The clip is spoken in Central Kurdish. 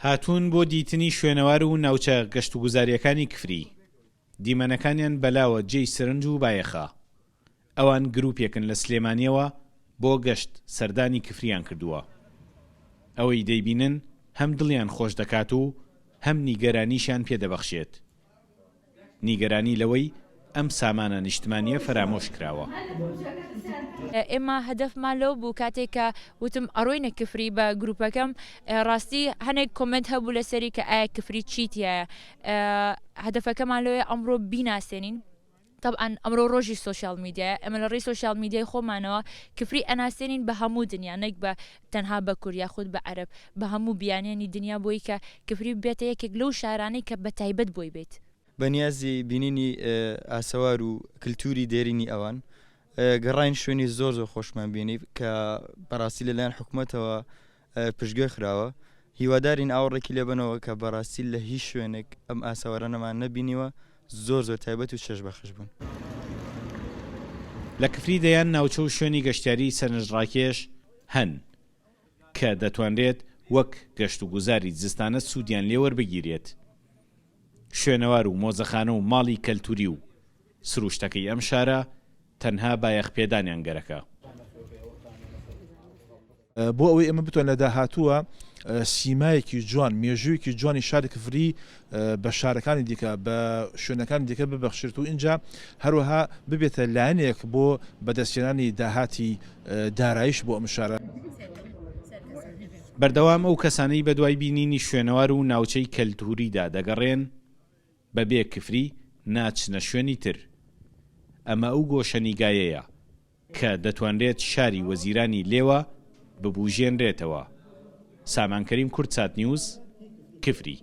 هاتوون بۆ دیتنی شوێنەوار و ناوچە گەشت و گوزاریەکانی کفری. دیمەنەکانیان بەلاوە جێی سرنج و بایەخا. ئەوان گروپێکن لە سلێمانیەوە بۆ گەشت سەردانی کفریان کردووە. ئەوەی دەیبینن هەم دڵیان خۆش دەکات و هەم نیگەرانیشیان پێدەبەخشێت. نیگەرانی لەوەی ئەم سامانە نیشتمانیە فرامۆش کراوە. ئێمە هەدەفمان لەو بوو کاتێک کە وتم ئەڕۆینە کفری بە گروپەکەم ڕاستی هەنێک کۆمنت هەبوو لەسەری کە ئایا کفری چیتیایە. هەدەفەکەمان لەوەیە ئەمڕۆ بیناسێنین. طبعا ئەمڕۆ ڕۆژی سوۆشیال میدیایە، ئەمە لە ڕێی سوۆشیال میدیای خۆمانەوە کفری ئەناسێنین بە هەموو دنیا، نەک بە تەنها بە کورد یاخود بە عەرەب، بە هەموو بیانیانی دنیا بۆی کە کفری بێتە یەکێک لەو شارانەی کە بە تایبەت بۆی بێت. بەنیازی بینینی ئاسەوار و کللتوری دێرینی ئەوان گەڕین شوێنی زۆر خۆشمان بینی کە بەڕاستی لەلایەن حکوومەتەوە پشتگوێ خراوە. هیوادارین ئاوڕێکی لێبنەوە کە بەڕاستی لە هیچ شوێنێک ئەم ئاسەوارانەمان نەبینیوە زۆر تایبەت و چێژ بەخش بوون. لە کفری دەیان ناوچە و شوێنی گەشتیاری سەرنجڕاکێش هەن کە دەتوانرێت وەک گەشت و گوزاری زستانە سوودیان لێوەربگیرێت. شوێنەوار و مۆزەخانە و ماڵی کەلتوری و سروشتەکەی ئەم شارە تەنها بایەخ پێدانیان گەرەکە. بۆ ئەوەی ئێمە بتوان لە داهاتووە سیمایەکی جوان مێژوویەکی جوانی شاری کفری بە شارەکانی دیکە بە شوێنەکانی دیکە ببەخشێت و اینجا هەروەها ببێتە لایەنێک بۆ بەدەستێنانی داهاتی دارایش بۆ ئەم شارە. بەردەوام ئەو کەسانەی بە دوای بینینی شوێنەوار و ناوچەی کەلتوریدا دەگەڕێن بەبێ کفری ناچنە شوێنی تر. ئەمە ئەو گۆشەنیگایەیە کە دەتوانرێت شاری وەزیرانی لێوە ببوژێنرێتەوە. سامان کەریم کورد سات نیوز کفری.